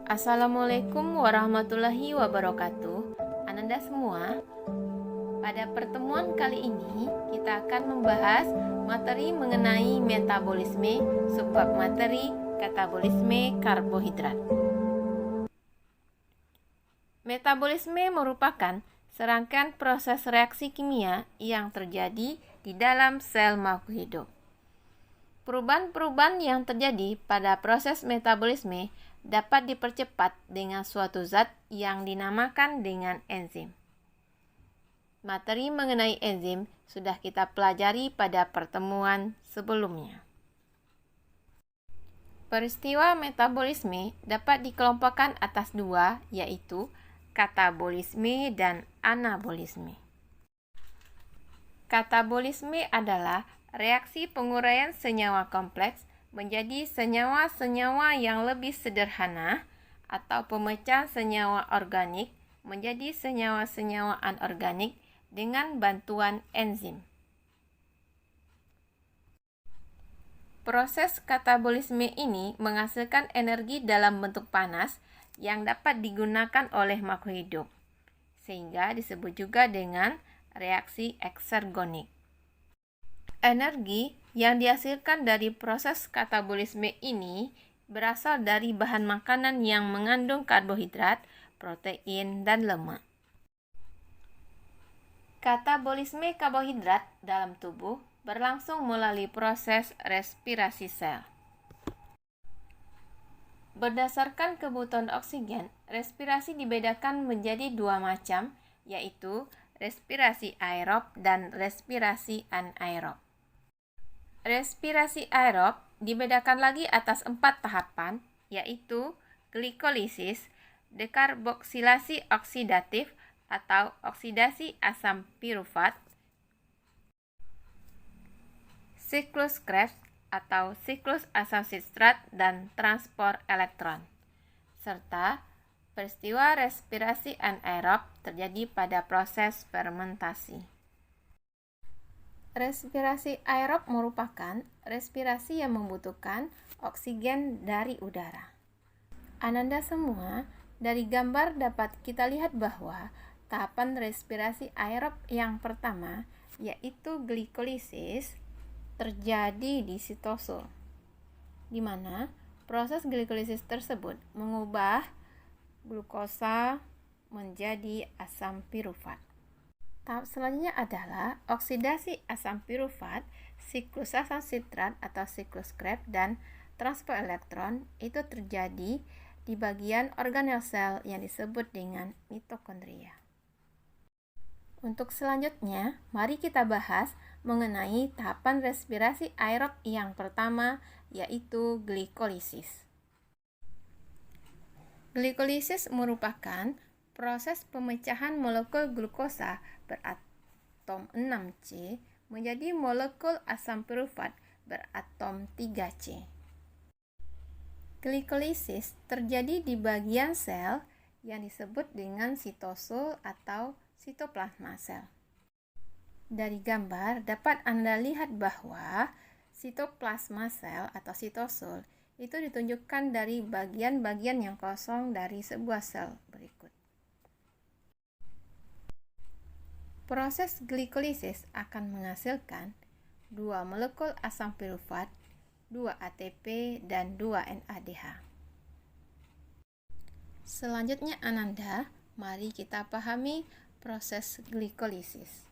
Assalamualaikum warahmatullahi wabarakatuh. Ananda semua, pada pertemuan kali ini kita akan membahas materi mengenai metabolisme, subbab materi katabolisme karbohidrat. Metabolisme merupakan serangkaian proses reaksi kimia yang terjadi di dalam sel makhluk hidup. Perubahan-perubahan yang terjadi pada proses metabolisme dapat dipercepat dengan suatu zat yang dinamakan dengan enzim. Materi mengenai enzim sudah kita pelajari pada pertemuan sebelumnya. Peristiwa metabolisme dapat dikelompokkan atas dua, yaitu katabolisme dan anabolisme. Katabolisme adalah reaksi penguraian senyawa kompleks menjadi senyawa-senyawa yang lebih sederhana atau pemecahan senyawa organik menjadi senyawa-senyawa anorganik dengan bantuan enzim. Proses katabolisme ini menghasilkan energi dalam bentuk panas yang dapat digunakan oleh makhluk hidup, sehingga disebut juga dengan reaksi eksergonik. Energi yang dihasilkan dari proses katabolisme ini berasal dari bahan makanan yang mengandung karbohidrat, protein, dan lemak. Katabolisme karbohidrat dalam tubuh berlangsung melalui proses respirasi sel. Berdasarkan kebutuhan oksigen, respirasi dibedakan menjadi dua macam, yaitu respirasi aerob dan respirasi anaerob. Respirasi aerob dibedakan lagi atas 4 tahapan, yaitu glikolisis, dekarboksilasi oksidatif atau oksidasi asam pirufat, siklus Krebs atau siklus asam sitrat dan transport elektron, serta peristiwa respirasi anaerob terjadi pada proses fermentasi. Respirasi aerob merupakan respirasi yang membutuhkan oksigen dari udara. Ananda semua, dari gambar dapat kita lihat bahwa tahapan respirasi aerob yang pertama, yaitu glikolisis, terjadi di sitosul, di mana proses glikolisis tersebut mengubah glukosa menjadi asam pirufat. Tahap selanjutnya adalah oksidasi asam pirufat, siklus asam sitrat atau siklus Krebs, dan transport elektron itu terjadi di bagian organel sel yang disebut dengan mitokondria. Untuk selanjutnya, mari kita bahas mengenai tahapan respirasi aerob yang pertama, yaitu glikolisis. Glikolisis merupakan proses pemecahan molekul glukosa beratom 6C menjadi molekul asam pirufat beratom 3C. Glikolisis terjadi di bagian sel yang disebut dengan sitosul atau sitoplasma sel. Dari gambar dapat Anda lihat bahwa sitoplasma sel atau sitosul itu ditunjukkan dari bagian-bagian yang kosong dari sebuah sel berikut. Proses glikolisis akan menghasilkan 2 molekul asam pirufat, 2 ATP, dan 2 NADH. Selanjutnya Ananda, mari kita pahami proses glikolisis.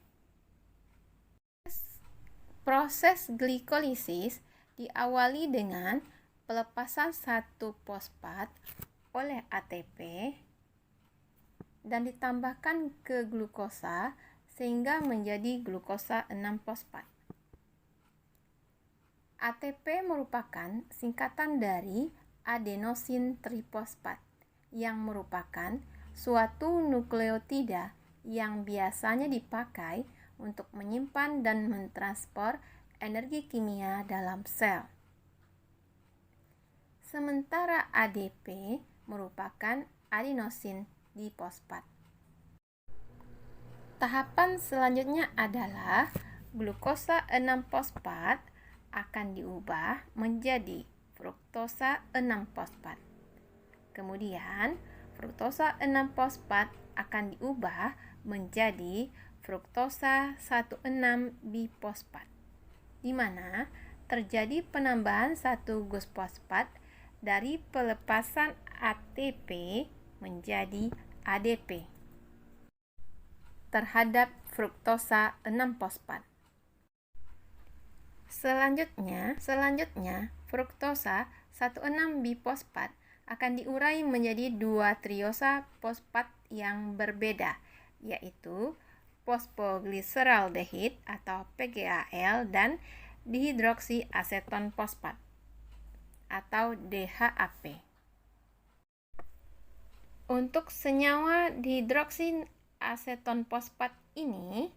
Proses glikolisis diawali dengan pelepasan 1 fosfat oleh ATP dan ditambahkan ke glukosa sehingga menjadi glukosa 6 fosfat. ATP merupakan singkatan dari adenosin trifosfat yang merupakan suatu nukleotida yang biasanya dipakai untuk menyimpan dan mentransfer energi kimia dalam sel. Sementara ADP merupakan adenosin difosfat. Tahapan selanjutnya adalah glukosa 6-fosfat akan diubah menjadi fruktosa 6-fosfat. Kemudian, fruktosa 6-fosfat akan diubah menjadi fruktosa 1,6-bifosfat, di mana terjadi penambahan 1 gus-fosfat dari pelepasan ATP menjadi ADP terhadap fruktosa 6-fosfat. Selanjutnya, fruktosa 1,6-bifosfat akan diurai menjadi 2 triosa fosfat yang berbeda, yaitu fosfogliseraldehid atau PGAL dan dihidroksiaseton fosfat atau DHAP. Untuk senyawa dihidroksiaseton fosfat ini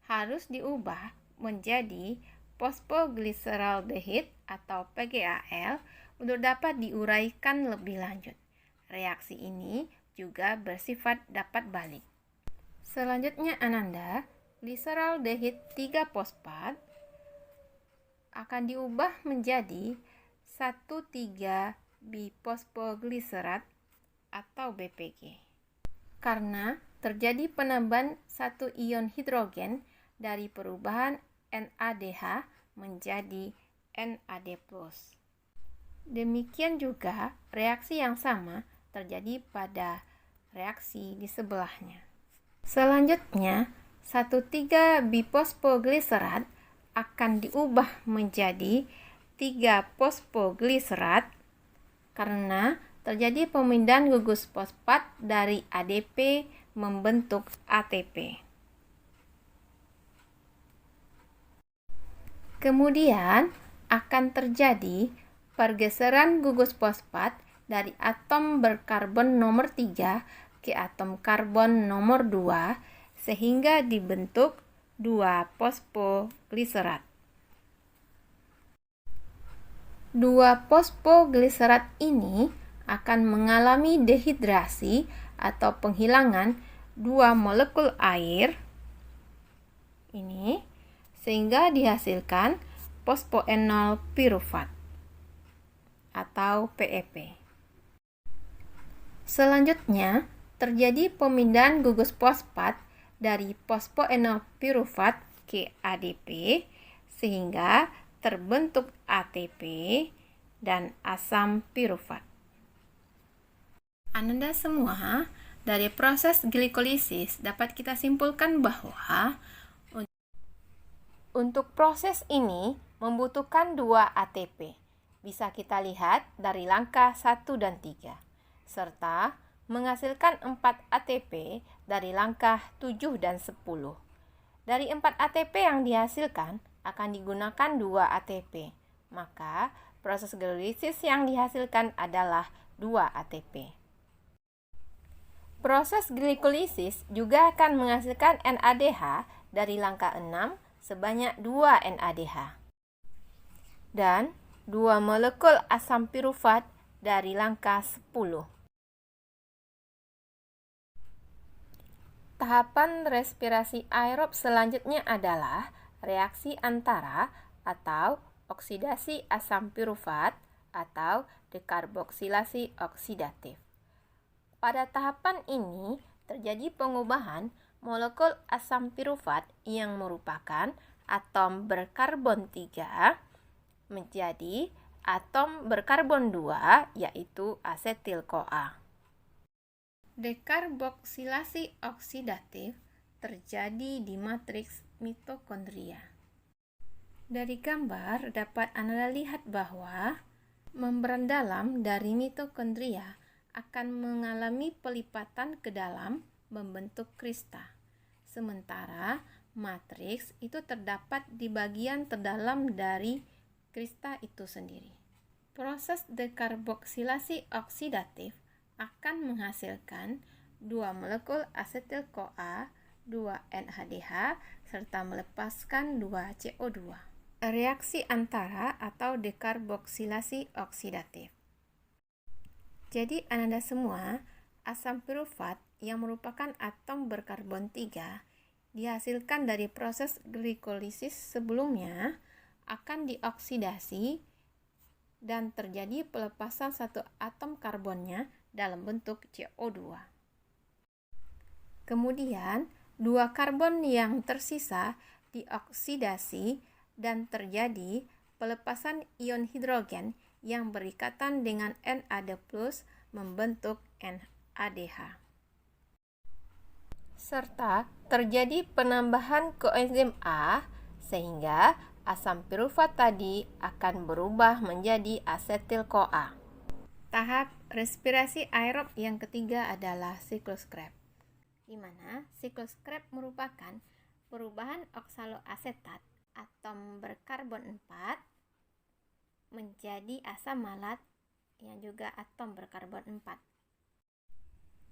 harus diubah menjadi fosfogliseraldehid atau PGAL untuk dapat diuraikan lebih lanjut. Reaksi ini juga bersifat dapat balik. Selanjutnya Ananda, gliseraldehid 3-fosfat akan diubah menjadi 1,3-bifosfogliserat atau BPG. Karena terjadi penambahan 1 ion hidrogen dari perubahan NADH menjadi NAD+. Demikian juga reaksi yang sama terjadi pada reaksi di sebelahnya. Selanjutnya, 1,3-bifosfogliserat akan diubah menjadi 3-fosfogliserat karena terjadi pemindahan gugus fosfat dari ADP membentuk ATP. Kemudian akan terjadi pergeseran gugus fosfat dari atom berkarbon nomor 3 ke atom karbon nomor 2 sehingga dibentuk 2-fosfogliserat. 2-fosfogliserat ini akan mengalami dehidrasi atau penghilangan 2 molekul air ini sehingga dihasilkan fosfoenol pirufat atau PEP. Selanjutnya, terjadi pemindahan gugus fosfat dari fosfoenol pirufat ke ADP sehingga terbentuk ATP dan asam pirufat. Ananda semua, dari proses glikolisis dapat kita simpulkan bahwa untuk proses ini membutuhkan 2 ATP. Bisa kita lihat dari langkah 1 dan 3, serta menghasilkan 4 ATP dari langkah 7 dan 10. Dari 4 ATP yang dihasilkan akan digunakan 2 ATP, maka proses glikolisis yang dihasilkan adalah 2 ATP. Proses glikolisis juga akan menghasilkan NADH dari langkah 6 sebanyak 2 NADH dan 2 molekul asam pirufat dari langkah 10. Tahapan respirasi aerob selanjutnya adalah reaksi antara atau oksidasi asam pirufat atau dekarboksilasi oksidatif. Pada tahapan ini terjadi pengubahan molekul asam pirufat yang merupakan atom berkarbon 3 menjadi atom berkarbon 2 yaitu asetil-CoA. Dekarboksilasi oksidatif terjadi di matriks mitokondria. Dari gambar dapat Anda lihat bahwa membran dalam dari mitokondria akan mengalami pelipatan ke dalam membentuk krista. Sementara matriks itu terdapat di bagian terdalam dari krista itu sendiri. Proses dekarboksilasi oksidatif akan menghasilkan 2 molekul asetil-CoA, 2 NADH, serta melepaskan 2 CO2. Reaksi antara atau dekarboksilasi oksidatif. Jadi Ananda semua, asam pirufat yang merupakan atom berkarbon 3 dihasilkan dari proses glikolisis sebelumnya akan dioksidasi dan terjadi pelepasan 1 atom karbonnya dalam bentuk CO2. Kemudian, dua karbon yang tersisa dioksidasi dan terjadi pelepasan ion hidrogen yang berikatan dengan NAD+ membentuk NADH. Serta terjadi penambahan koenzim A sehingga asam pirufat tadi akan berubah menjadi asetil-CoA. Tahap respirasi aerob yang ketiga adalah siklus Krebs, di mana siklus Krebs merupakan perubahan oksaloasetat atom berkarbon 4 menjadi asam malat yang juga atom berkarbon 4.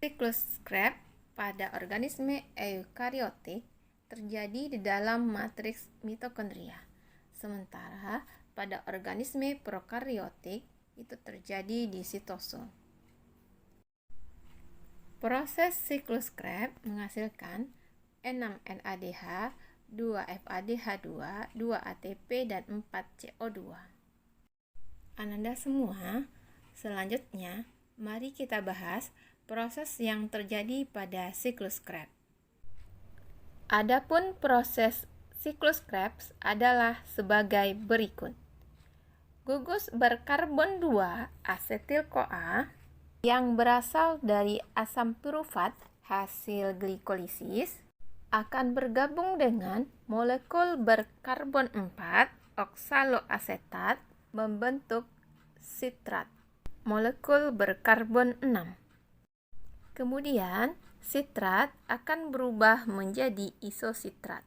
Siklus Krebs pada organisme eukariotik terjadi di dalam matriks mitokondria, sementara pada organisme prokariotik itu terjadi di sitosol. Proses siklus Krebs menghasilkan 6 NADH, 2 FADH2, 2 ATP, dan 4 CO2. Ananda semua, selanjutnya mari kita bahas proses yang terjadi pada siklus Krebs. Adapun proses siklus Krebs adalah sebagai berikut. Gugus berkarbon 2 asetil-CoA yang berasal dari asam pirufat hasil glikolisis akan bergabung dengan molekul berkarbon 4 oksaloasetat membentuk sitrat, molekul berkarbon 6. Kemudian, sitrat akan berubah menjadi isositrat.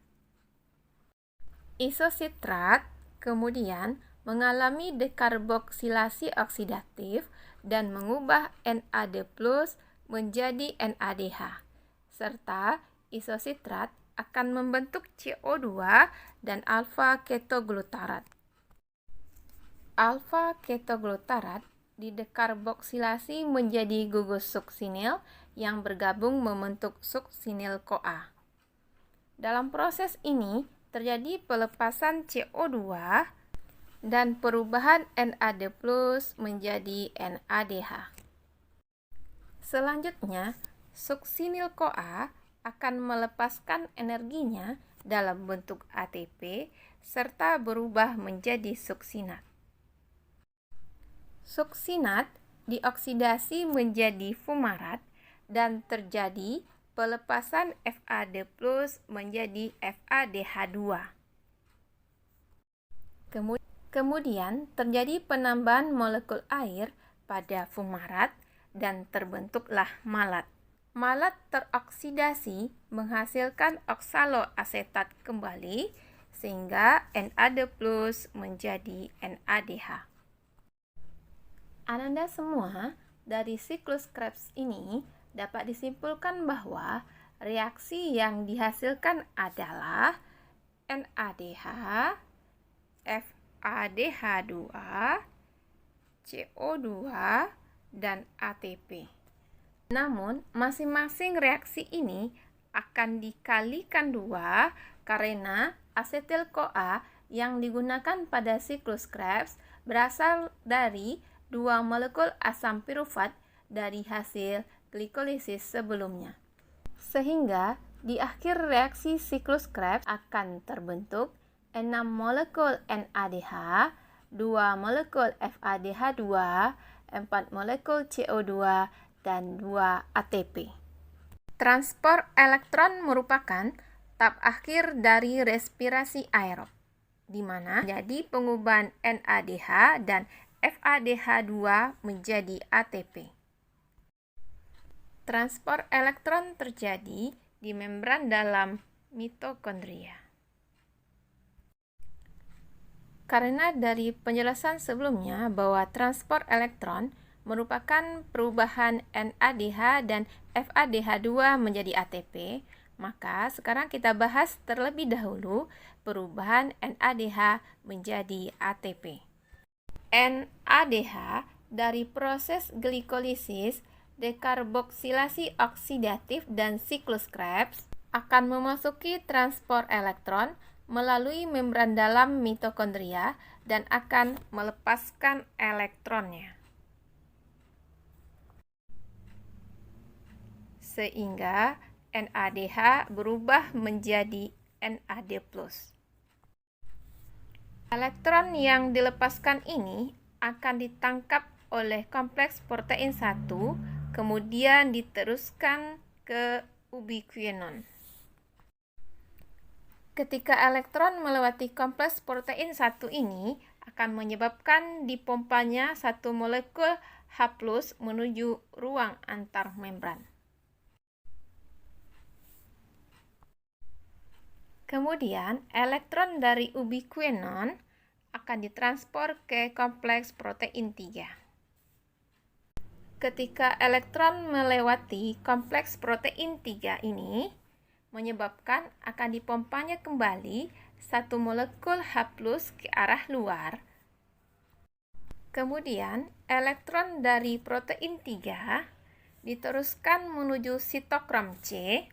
Isositrat kemudian mengalami dekarboksilasi oksidatif dan mengubah NAD+ menjadi NADH, serta isositrat akan membentuk CO2 dan alfa-ketoglutarat. Alfa-ketoglutarat didekarboksilasi menjadi gugus suksinil yang bergabung membentuk suksinil-CoA. Dalam proses ini terjadi pelepasan CO2 dan perubahan NAD+ menjadi NADH. Selanjutnya, suksinil-CoA akan melepaskan energinya dalam bentuk ATP serta berubah menjadi suksinat. Suksinat dioksidasi menjadi fumarat dan terjadi pelepasan FAD+ menjadi FADH2. Kemudian terjadi penambahan molekul air pada fumarat dan terbentuklah malat. Malat teroksidasi menghasilkan oksaloasetat kembali sehingga NAD+ menjadi NADH. Ananda semua, dari siklus Krebs ini dapat disimpulkan bahwa reaksi yang dihasilkan adalah NADH, FADH2, CO2, dan ATP. Namun, masing-masing reaksi ini akan dikalikan 2 karena asetil-CoA yang digunakan pada siklus Krebs berasal dari 2 molekul asam pirufat dari hasil glikolisis sebelumnya. Sehingga di akhir reaksi siklus Krebs akan terbentuk 6 molekul NADH, 2 molekul FADH2, 4 molekul CO2, dan 2 ATP. Transport elektron merupakan tahap akhir dari respirasi aerob, di mana jadi pengubahan NADH dan FADH2 menjadi ATP. Transport elektron terjadi di membran dalam mitokondria. Karena dari penjelasan sebelumnya bahwa transport elektron merupakan perubahan NADH dan FADH2 menjadi ATP, maka sekarang kita bahas terlebih dahulu perubahan NADH menjadi ATP. NADH dari proses glikolisis, dekarboksilasi oksidatif, dan siklus Krebs akan memasuki transport elektron melalui membran dalam mitokondria dan akan melepaskan elektronnya. sehingga NADH berubah menjadi NAD+. Elektron yang dilepaskan ini akan ditangkap oleh kompleks protein 1, kemudian diteruskan ke ubiquinon. Ketika elektron melewati kompleks protein 1 ini akan menyebabkan dipompanya satu molekul H+ menuju ruang antar membran. Kemudian, elektron dari ubiquinon akan ditransfer ke kompleks protein 3. Ketika elektron melewati kompleks protein 3 ini, menyebabkan akan dipompanya kembali satu molekul H+ ke arah luar. Kemudian, elektron dari protein 3 diteruskan menuju sitokrom C,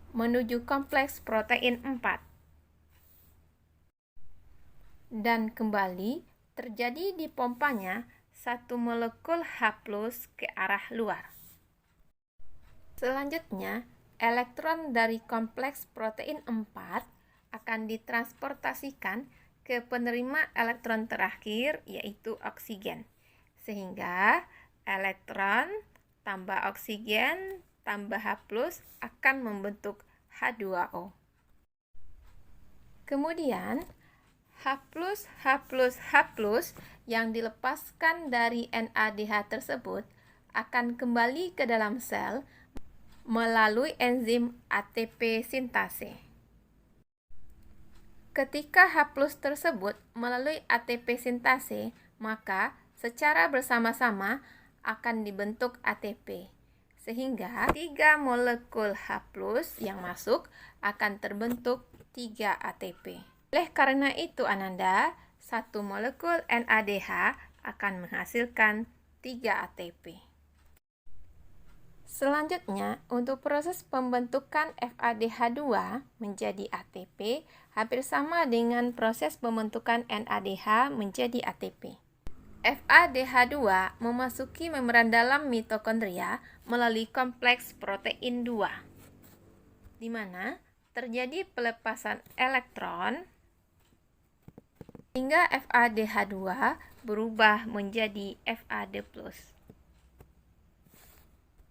menuju kompleks protein 4. Dan kembali terjadi dipompanya satu molekul H+ ke arah luar. Selanjutnya, elektron dari kompleks protein 4 akan ditransportasikan ke penerima elektron terakhir, yaitu oksigen. Sehingga elektron tambah oksigen tambah H+ akan membentuk H2O. Kemudian, H+H+H+ yang dilepaskan dari NADH tersebut akan kembali ke dalam sel melalui enzim ATP sintase. Ketika H+ tersebut melalui ATP sintase, maka secara bersama-sama akan dibentuk ATP. Sehingga 3 molekul H+ yang masuk akan terbentuk 3 ATP. Oleh karena itu, Ananda, satu molekul NADH akan menghasilkan 3 ATP. Selanjutnya, untuk proses pembentukan FADH2 menjadi ATP hampir sama dengan proses pembentukan NADH menjadi ATP. FADH2 memasuki membran dalam mitokondria melalui kompleks protein 2, di mana terjadi pelepasan elektron hingga FADH2 berubah menjadi FAD+.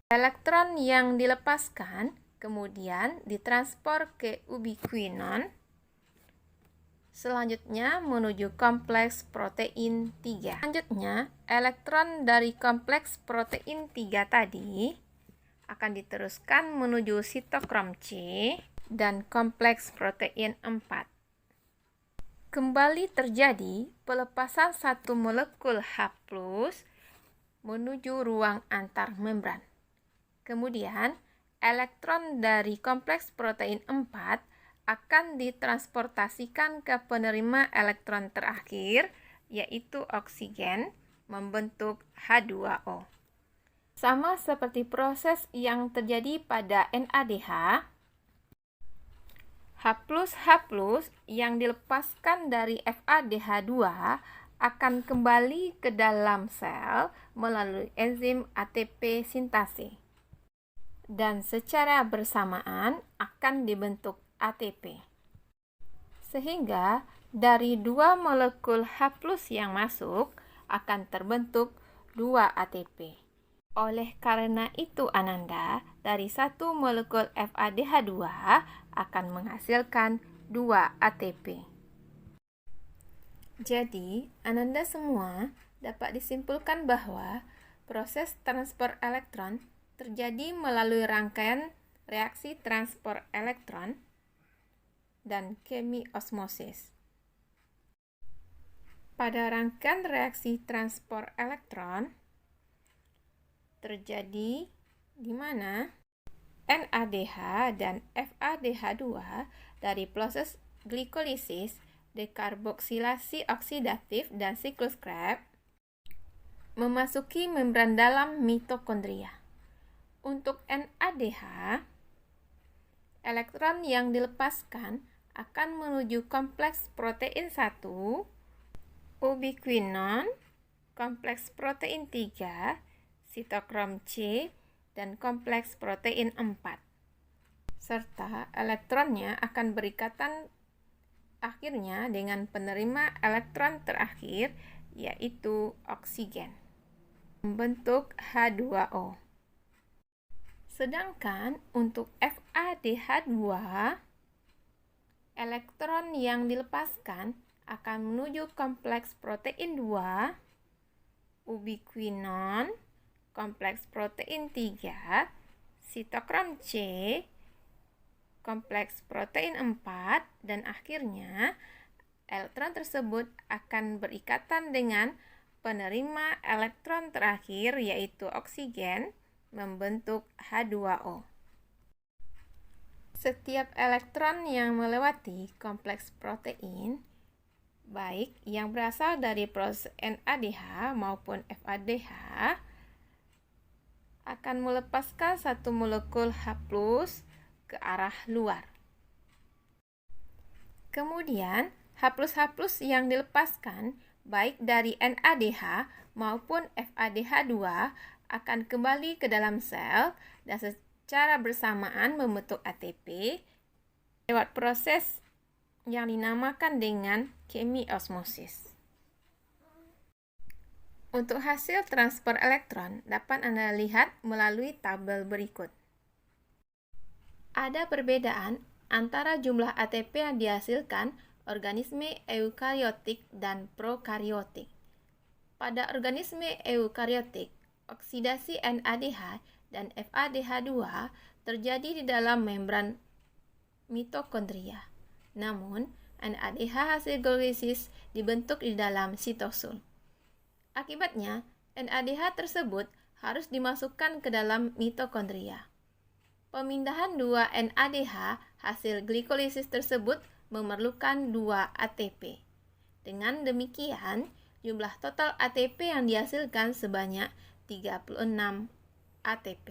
Elektron yang dilepaskan kemudian ditransfer ke ubiquinon, selanjutnya menuju kompleks protein 3. Selanjutnya, elektron dari kompleks protein 3 tadi akan diteruskan menuju sitokrom C dan kompleks protein 4. Kembali terjadi pelepasan satu molekul H+ menuju ruang antar membran. Kemudian, elektron dari kompleks protein 4 akan ditransportasikan ke penerima elektron terakhir, yaitu oksigen, membentuk H2O. Sama seperti proses yang terjadi pada NADH, H+H+ yang dilepaskan dari FADH2 akan kembali ke dalam sel melalui enzim ATP sintase. Dan secara bersamaan akan dibentuk ATP. Sehingga dari 2 molekul H+ yang masuk akan terbentuk 2 ATP. Oleh karena itu, Ananda, dari satu molekul FADH2 akan menghasilkan 2 ATP. Jadi, Ananda semua dapat disimpulkan bahwa proses transfer elektron terjadi melalui rangkaian reaksi transport elektron dan kemiosmosis. Pada rangkaian reaksi transport elektron terjadi di mana NADH dan FADH2 dari proses glikolisis, dekarboksilasi oksidatif, dan siklus Krebs memasuki membran dalam mitokondria. Untuk NADH, elektron yang dilepaskan akan menuju kompleks protein 1, ubiquinon, kompleks protein 3, sitokrom C, dan kompleks protein 4. Serta elektronnya akan berikatan akhirnya dengan penerima elektron terakhir, yaitu oksigen, membentuk H2O. Sedangkan untuk FADH2, elektron yang dilepaskan akan menuju kompleks protein 2, ubiquinon, kompleks protein 3, sitokrom C, kompleks protein 4, dan akhirnya elektron tersebut akan berikatan dengan penerima elektron terakhir, yaitu oksigen, membentuk H2O. Setiap elektron yang melewati kompleks protein, baik yang berasal dari proses NADH maupun FADH, akan melepaskan satu molekul H+ ke arah luar. Kemudian, H+H+ yang dilepaskan, baik dari NADH maupun FADH2, akan kembali ke dalam sel dan secara bersamaan membentuk ATP lewat proses yang dinamakan dengan kemiosmosis. Untuk hasil transfer elektron dapat Anda lihat melalui tabel berikut. Ada perbedaan antara jumlah ATP yang dihasilkan organisme eukariotik dan prokariotik. Pada organisme eukariotik, oksidasi NADH dan FADH2 terjadi di dalam membran mitokondria. Namun, NADH hasil glikolisis dibentuk di dalam sitosul. Akibatnya, NADH tersebut harus dimasukkan ke dalam mitokondria. Pemindahan 2 NADH hasil glikolisis tersebut memerlukan 2 ATP. Dengan demikian, jumlah total ATP yang dihasilkan sebanyak 36 ATP.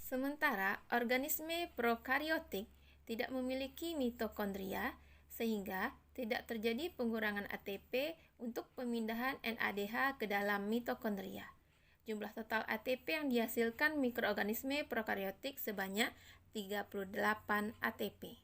Sementara organisme prokariotik tidak memiliki mitokondria, sehingga tidak terjadi pengurangan ATP untuk pemindahan NADH ke dalam mitokondria. Jumlah total ATP yang dihasilkan mikroorganisme prokariotik sebanyak 38 ATP.